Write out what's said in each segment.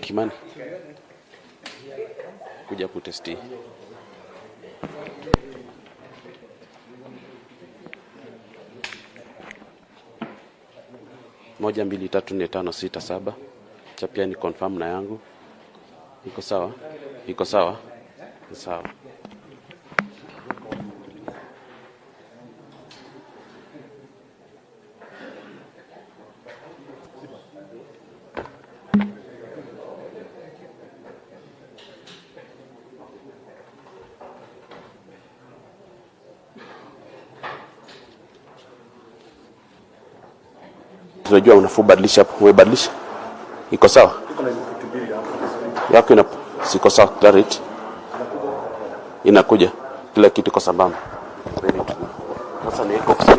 Kimani, kuja kutesti. 1 2 3 4 5 6 7. Chapia ni confirm na yangu. Iko sawa? Iko sawa? Sawa. Unajua unafubadilisha hapo, umebadilisha. Iko sawa? Yako ina siko sawa, clarity. Inakuja. Kila kitu kwa sambamba. Sasa ni iko sio.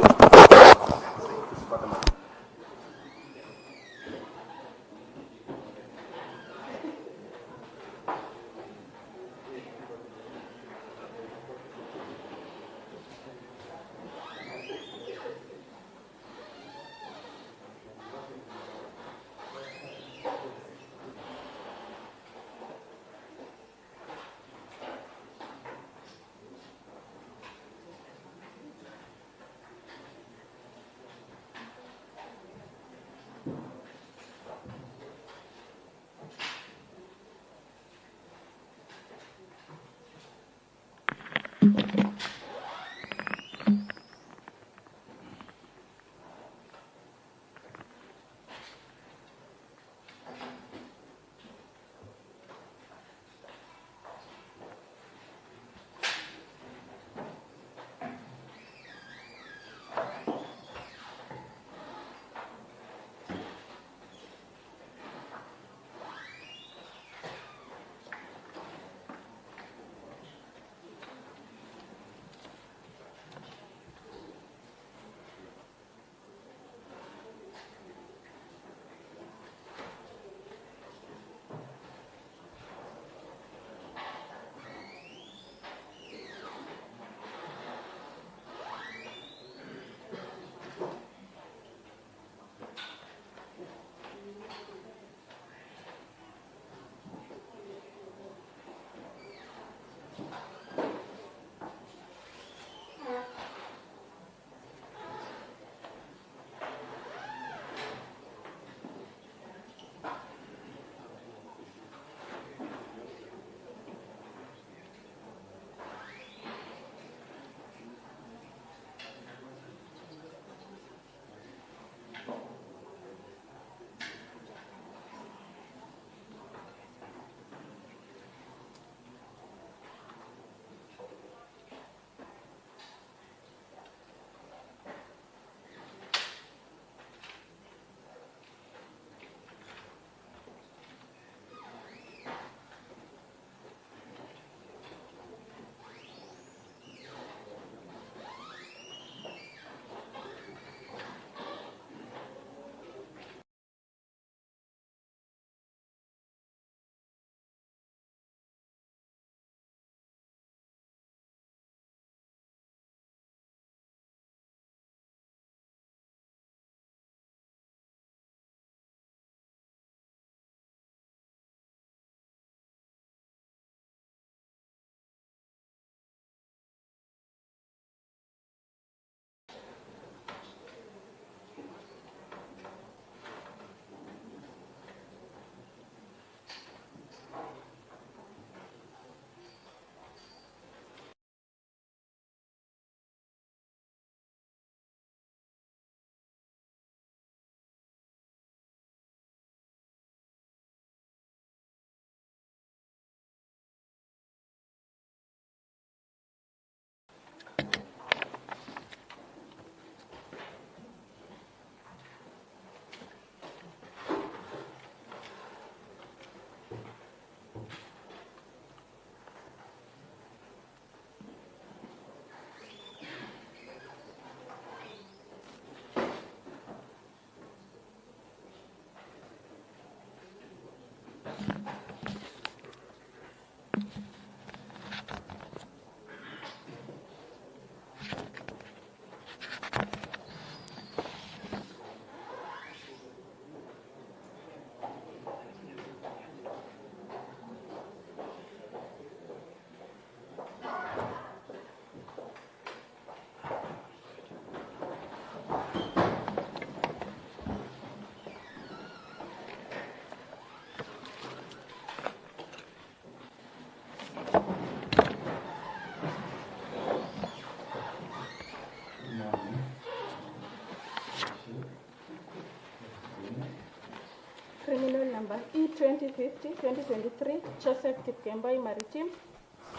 E2050-2023, Joseph Kipkemboi Maritime,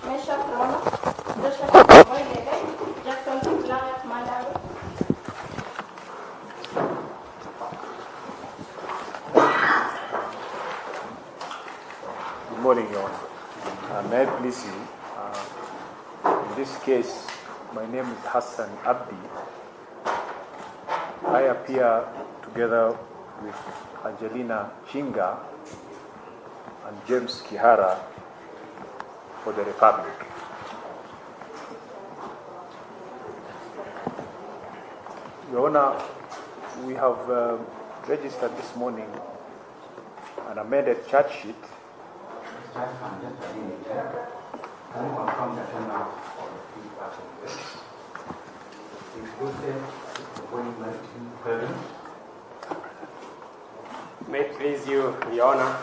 Mesha Krono, Joshua Kipkemboi Lele, Jackson Kiplangat Mandago. Good morning, Your Honor. May I please you? In this case, my name is Hassan Abdi. I appear together with Angelina Chinga and James Kihara for the Republic. Your Honor, we have registered this morning an amended charge sheet. Can you confirm the turnout of the three passengers? Inclusive going Maritime present? May it please you, Your Honor.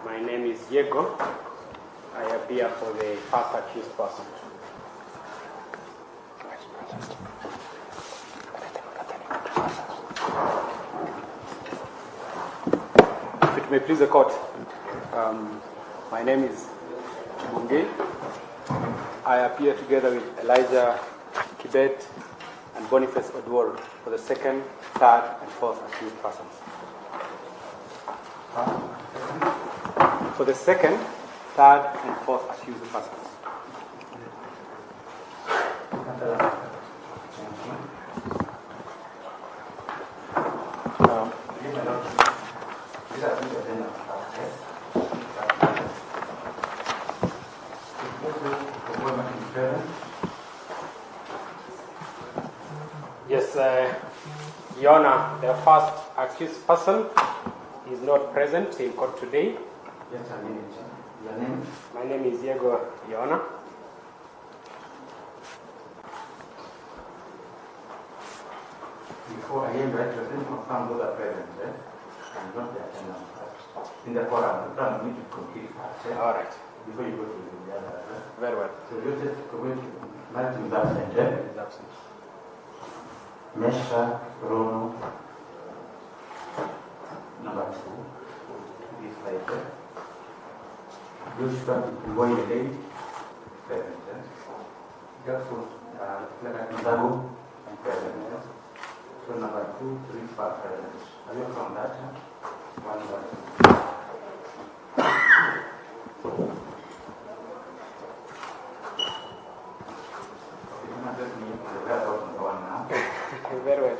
My name is Diego. I appear for the first accused person. If it may please the court, my name is Chibunge. I appear together with Elijah Kibet and Boniface Odwor for the second, third, and fourth accused persons. For the second, third, and fourth accused persons. Yes, Your Honor, the first accused person is not present in court today. Just a minute. Your name? My name is Diego, Your Honor. Before I invite you, please confirm those are present, and not the attendant. In the forum, the plan need to complete first. All right. Before you go to the other. Very well. So you just go to Martin is absent. Is absent. Mesha Rono, number 2, this right there. Joshua Boy Lady, present. Jackson Mandago, and present. So number 2, 3, 4 present. Are you from that? 1, 1. Very well.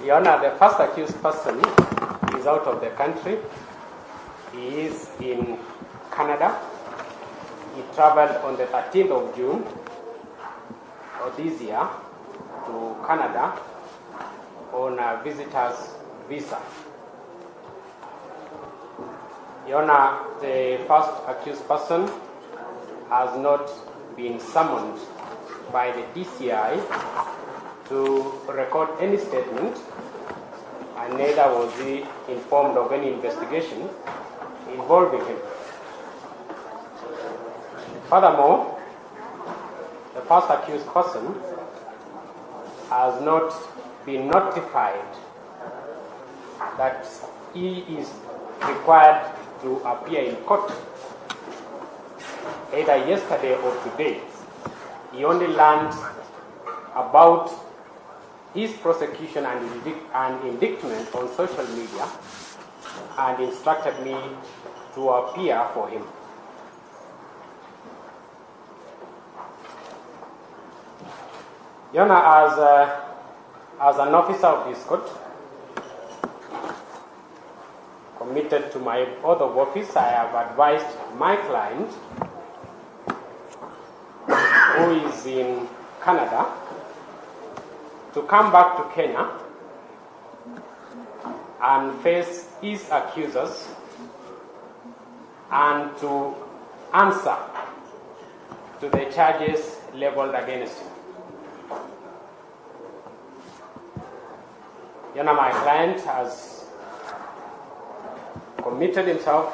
Your Honor, the first accused person is out of the country. He is in Canada. He traveled on the 13th of June of this year to Canada on a visitor's visa. Your Honor, the first accused person has not been summoned by the DCI to record any statement, and neither was he informed of any investigation involving him. Furthermore, the first accused person has not been notified that he is required to appear in court either yesterday or today. He only learned about his prosecution and indictment on social media and instructed me to appear for him. Your Honor, as an officer of this court, committed to my oath of office, I have advised my client, who is in Canada, to come back to Kenya and face his accusers and to answer to the charges leveled against him. You know, my client has committed himself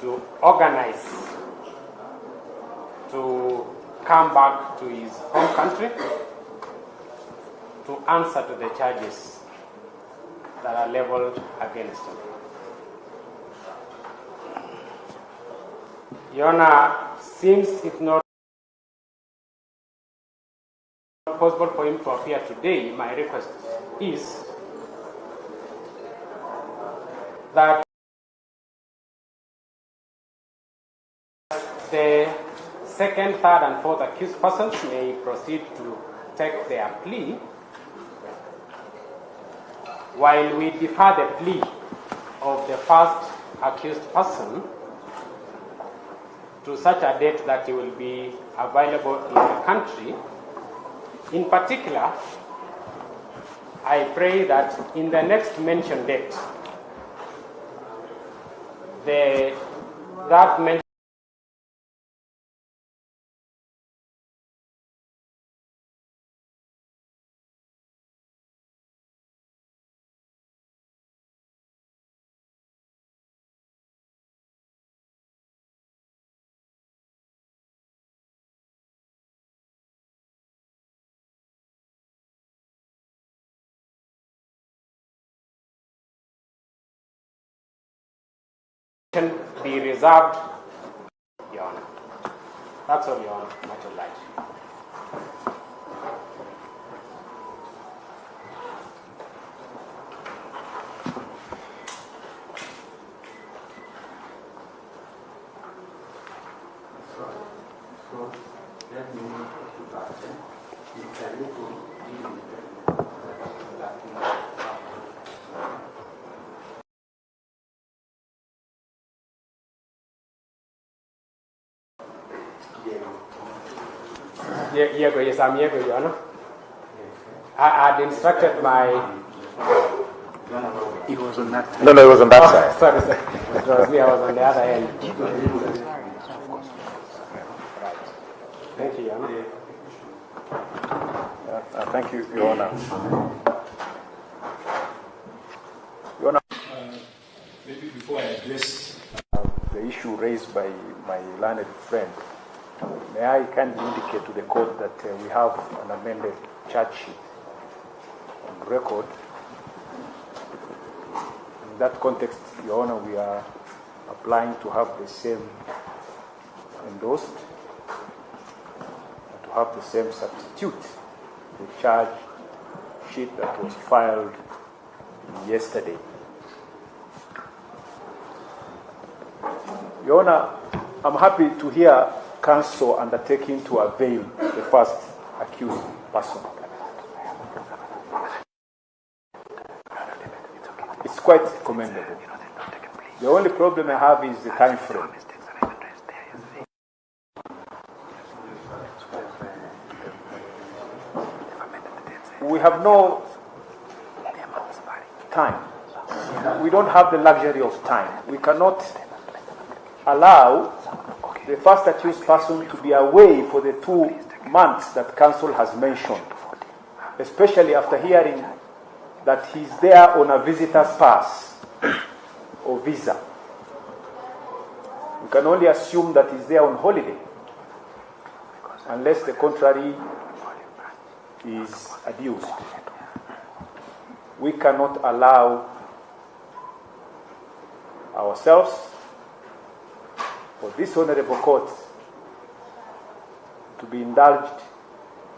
to organize to come back to his home country to answer to the charges that are leveled against him. Your Honor, since it's not possible for him to appear today, my request is that the second, third, and fourth accused persons may proceed to take their plea while we defer the plea of the first accused person to such a date that he will be available in the country. In particular, I pray that in the next mentioned date, that mentioned be reserved, Your Honor. That's all, Your Honor. Much obliged. So let me move to that. If I look Yes, I'm here, Your Honor. I had instructed my... It was on that side. No, it was on that side. Sorry, sir. It was me, I was on the other end. Right. Thank you, Your Honor. Thank you, Your Honor. Your Honor, Maybe before I address the issue raised by my learned friend, may I kindly indicate to the court that we have an amended charge sheet on record. In that context, Your Honor, we are applying to have the same endorsed and to have the same substitute, the charge sheet that was filed yesterday. Your Honor, I'm happy to hear counsel undertaking to avail the first accused person. It's quite commendable. The only problem I have is the time frame. We have no time. We don't have the luxury of time. We cannot allow the first accused person to be away for the 2 months that counsel has mentioned, especially after hearing that he's there on a visitor's pass or visa. We can only assume that he's there on holiday, unless the contrary is adduced. We cannot allow ourselves for this honorable court to be indulged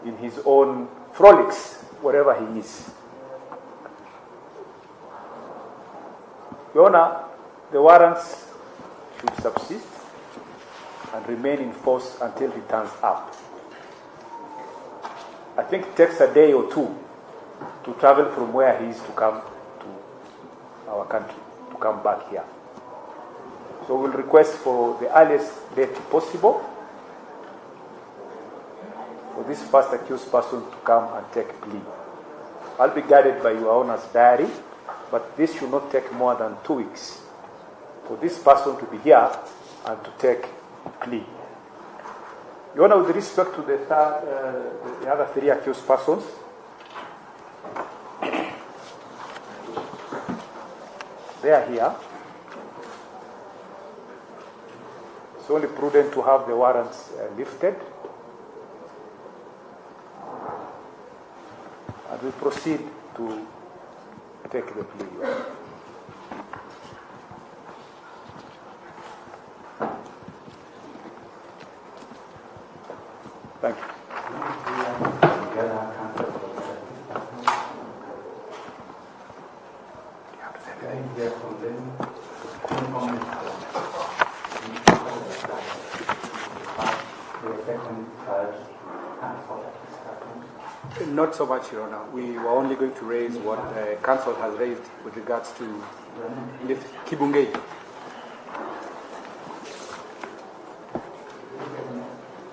in his own frolics wherever he is. Your Honor, the warrants should subsist and remain in force until he turns up. I think it takes a day or two to travel from where he is to come to our country, to come back here. So we'll request for the earliest date possible for this first accused person to come and take plea. I'll be guided by Your Honor's diary, but this should not take more than 2 weeks for this person to be here and to take plea. Your Honor, with respect to the other 3 accused persons, they are here. It's only prudent to have the warrants lifted. And we proceed to take the plea. Not so much, Your Honor. We were only going to raise what Council has raised with regards to Kibungei.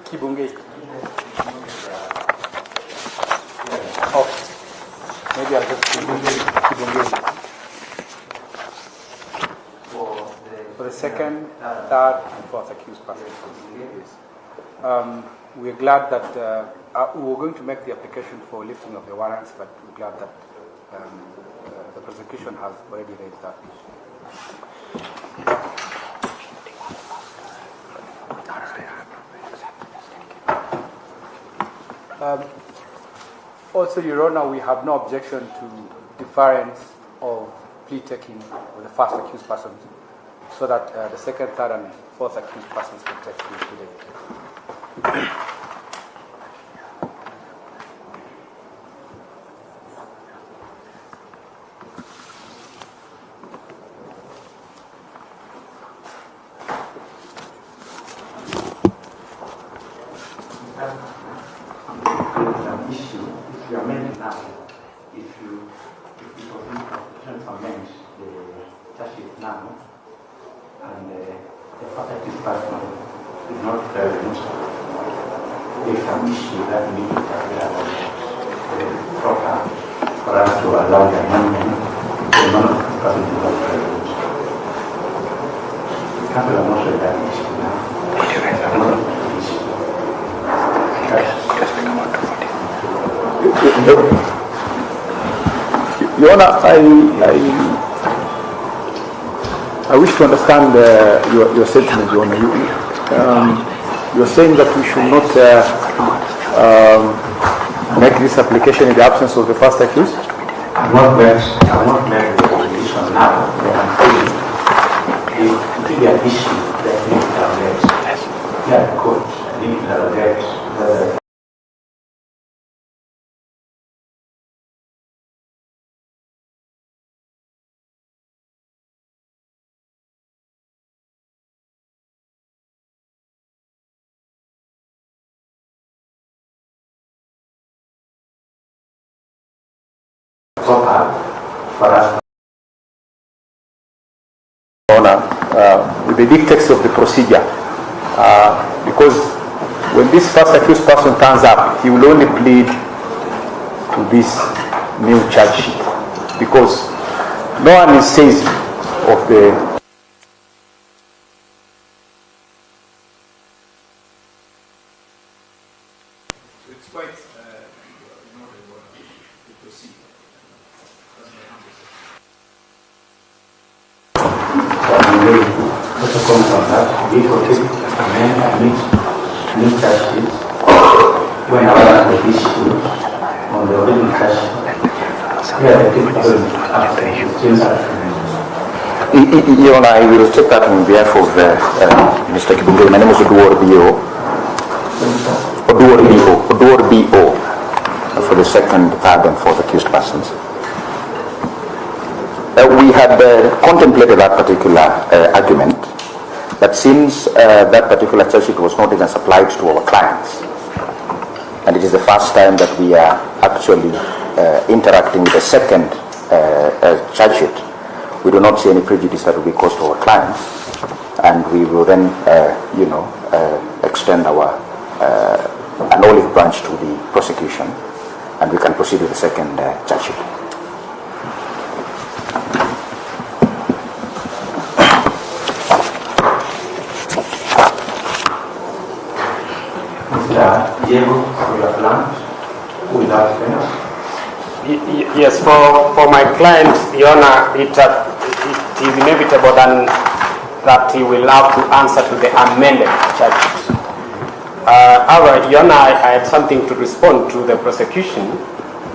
Kibungei. Oh, maybe I'll just Kibungei. For the second, third, and fourth accused persons. We're glad that we were going to make the application for lifting of the warrants, but we're glad that the prosecution has already raised that issue. Also, Your Honor, we have no objection to deference of plea taking of the first accused persons, so that the second, third, and fourth accused persons can take plea today. Your Honor, I wish to understand your statement, Your Honor. You're saying that we should not make this application in the absence of the first accused? I won't make the resolution now. It will be an issue that we need to address. Yeah, the court needs to address. With the dictates of the procedure, because when this first accused person turns up, he will only plead to this new charge sheet, because no one is says of the It's quite in order to proceed. Also comment on that. We will take amend and new charge sheets when our issue on the original charge sheet. Your Honor, I will take that on behalf of Mr. Kibunge. My name is Oduor B.O. Oduor B.O. for the second, third, and fourth accused persons. We had contemplated that particular argument, but since that particular charge sheet was not even supplied to our clients, and it is the first time that we are actually interacting with the second charge sheet, we do not see any prejudice that will be caused to our clients, and we will then, extend our an olive branch to the prosecution, and we can proceed with the second charge sheet. Yes, for my client, Your Honor, it is inevitable that he will have to answer to the amended charges. However, Your Honor, I have something to respond to the prosecution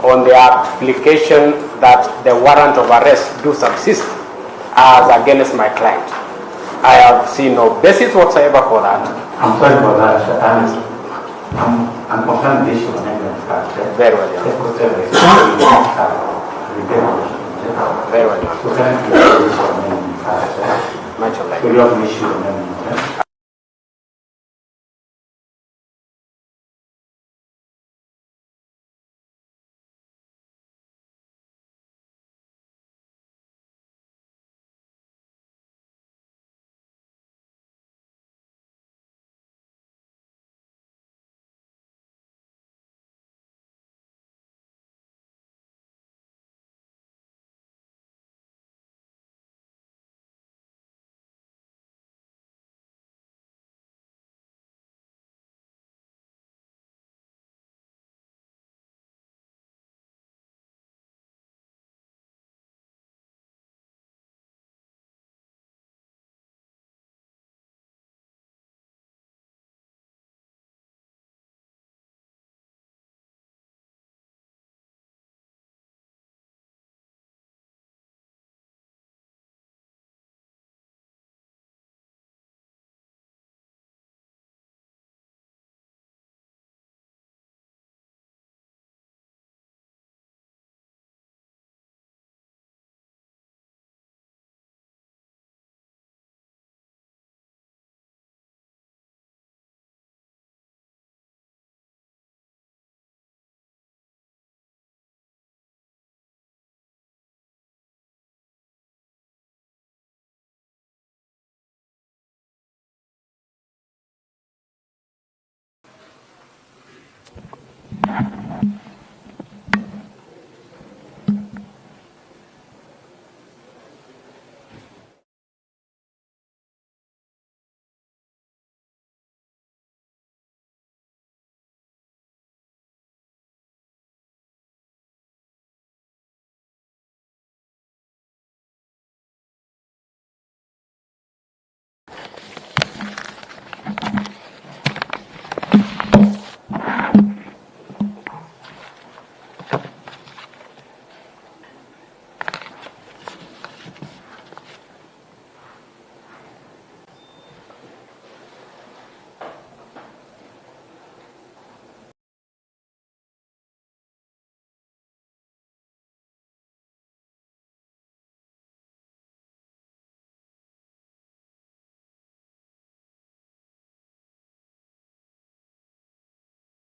on the application that the warrant of arrest do subsist as against my client. I have seen no basis whatsoever for that. I'm sorry for that. I'm confirming the issue on amendment. Very well, Your Honor. Very well, Your Honor. Much obliged.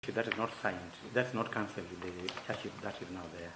certificate that is not signed, that's not cancelled in the church that is now there.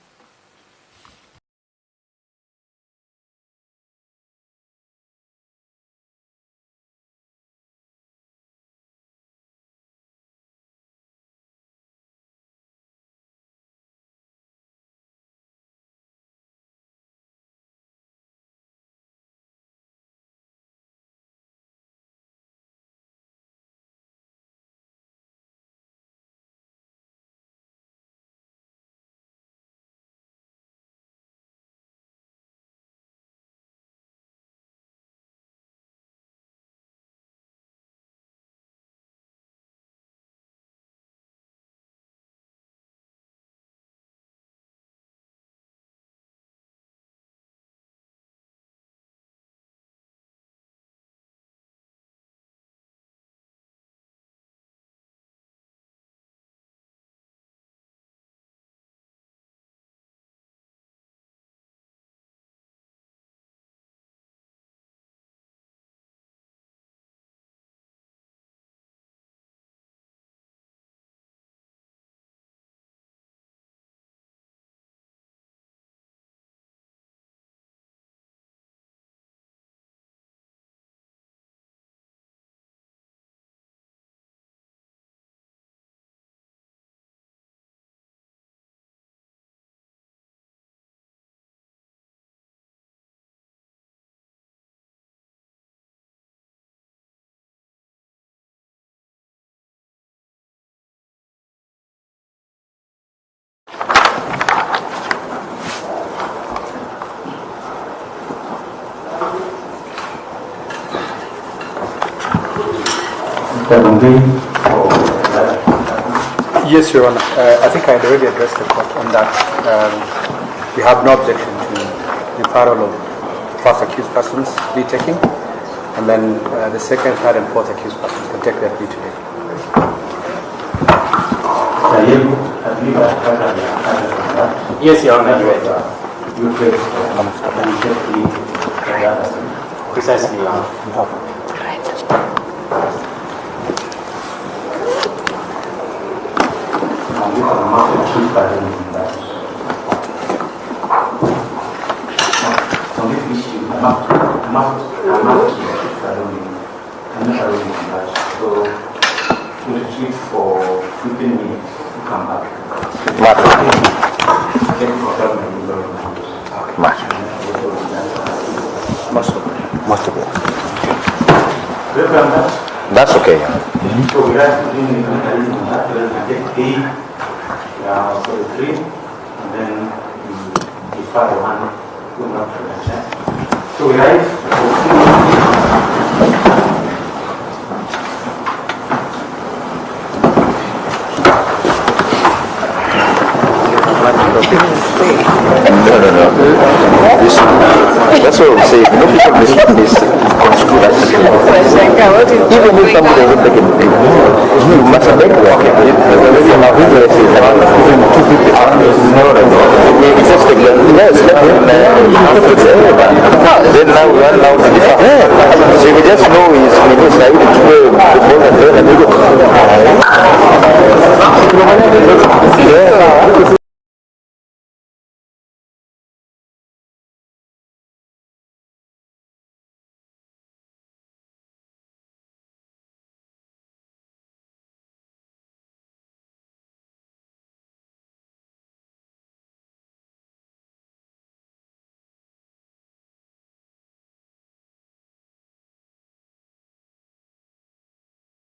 Yes, Your Honor. I think I had already addressed the court on that. We have no objection to the referral of first accused persons plea taking, and then the second, third, and fourth accused persons can take their plea today. Yes, Your Honor. Precisely, Your Honor. Most of it. That's okay. So we have to do the mechanism on that, we can take A for the 3, and then we defer the 1 to not production. So we write No. That's what I'm saying. No people this construe that. Even if somebody doesn't take it, you must make work. Even 2 people are it's just like yes, then now we are allowed to differ. So we just know is we just like to